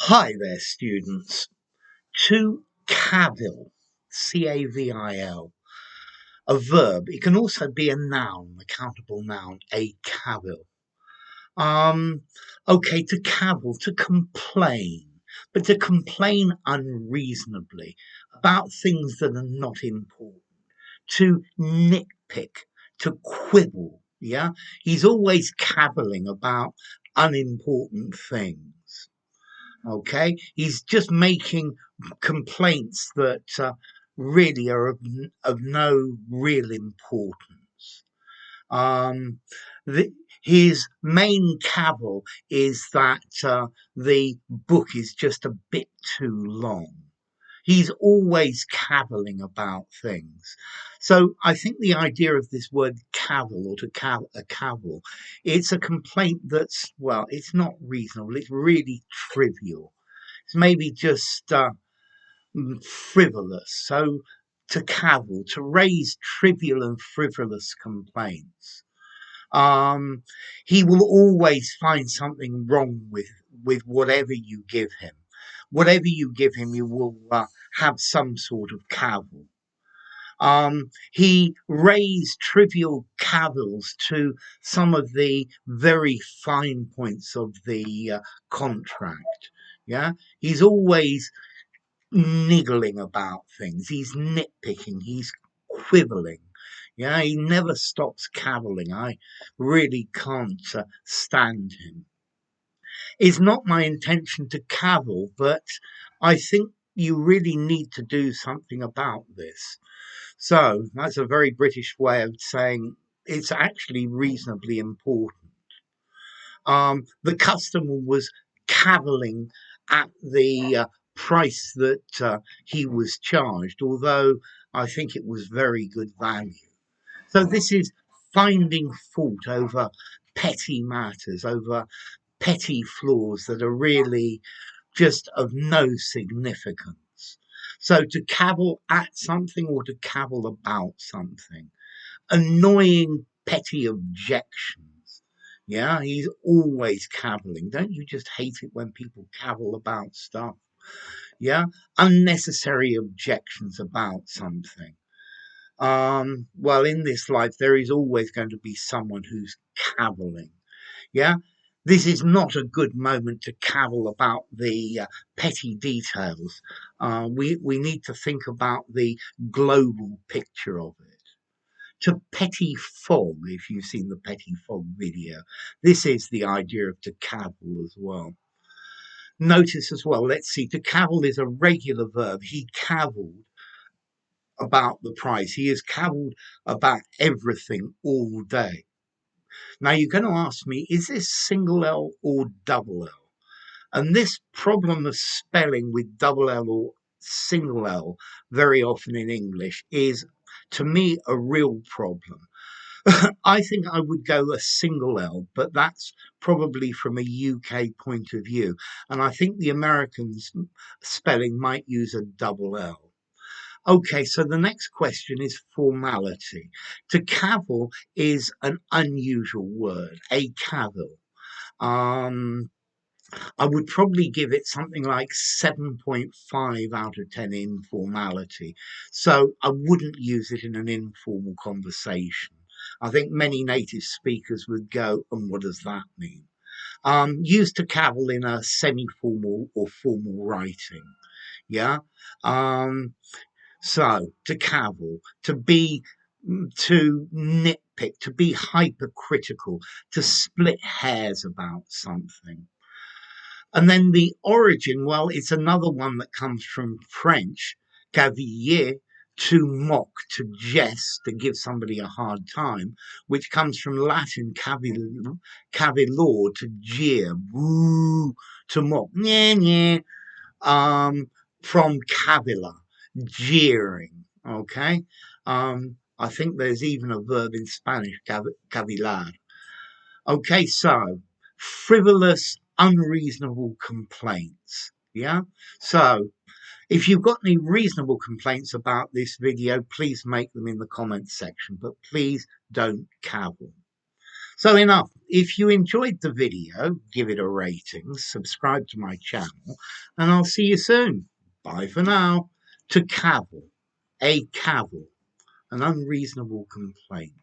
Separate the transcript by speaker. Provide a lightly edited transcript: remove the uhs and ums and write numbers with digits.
Speaker 1: Hi there, students. To cavil, C-A-V-I-L, a verb. It can also be a noun, a countable noun, a cavil. Okay, to cavil, to complain, but to complain unreasonably about things that are not important, to nitpick, to quibble. Yeah, he's always cavilling about unimportant things. Okay, he's just making complaints that really are of no real importance. Um, the, his main cavil is that the book is just a bit too long. He's always cavilling about things. So I think the idea of this word cavil or a cavil, it's a complaint that's, well, it's not reasonable. It's really trivial. It's maybe just frivolous. So to cavil, to raise trivial and frivolous complaints. Um, he will always find something wrong with whatever you give him. Whatever you give him, you will have some sort of cavil. He raised trivial cavils to some of the very fine points of the contract. Yeah, he's always niggling about things. He's nitpicking. He's quibbling. Yeah, he never stops cavilling. I really can't stand him. It's not my intention to cavil, but I think you really need to do something about this. So that's a very British way of saying it's actually reasonably important. The customer was cavilling at the price that he was charged, although I think it was very good value. So this is finding fault over petty matters, over petty flaws that are really just of no significance. So to cavil at something or to cavil about something, annoying petty objections. Yeah, he's always cavilling. Don't you just hate it when people cavil about stuff? Yeah, unnecessary objections about something. Well, in this life, there is always going to be someone who's cavilling. Yeah, this is not a good moment to cavil about the petty details. We need to think about the global picture of it. To petty fog, if you've seen the petty fog video, this is the idea of to cavil as well. Notice as well, let's see, to cavil is a regular verb. He cavilled about the price. He has cavilled about everything all day. Now you're going to ask me, is this single L or double L? And this problem of spelling with double L or single L very often in English is, to me, a real problem. I think I would go a single L, but that's probably from a UK point of view. And I think the Americans spelling might use a double L. Okay, so the next question is formality. To cavil is an unusual word, a cavil. Um, I would probably give it something like 7.5 out of 10 in formality. So I wouldn't use it in an informal conversation. I think many native speakers would go, and what does that mean? Used to cavil in a semi-formal or formal writing. Yeah. Um, so to cavil, to nitpick, to be hypercritical, to split hairs about something. And then the origin, well, it's another one that comes from French, caviller, to mock, to jest, to give somebody a hard time, which comes from Latin cavillor, to jeer, woo, to mock, yeah, yeah, from cavilla, jeering, okay? I think there's even a verb in Spanish, cavilar. Okay, so frivolous, unreasonable complaints. Yeah. So if you've got any reasonable complaints about this video, please make them in the comments section, but please don't cavil. So enough. If you enjoyed the video, give it a rating, subscribe to my channel, and I'll see you soon. Bye for now. To Cavil, a Cavil, an unreasonable complaint.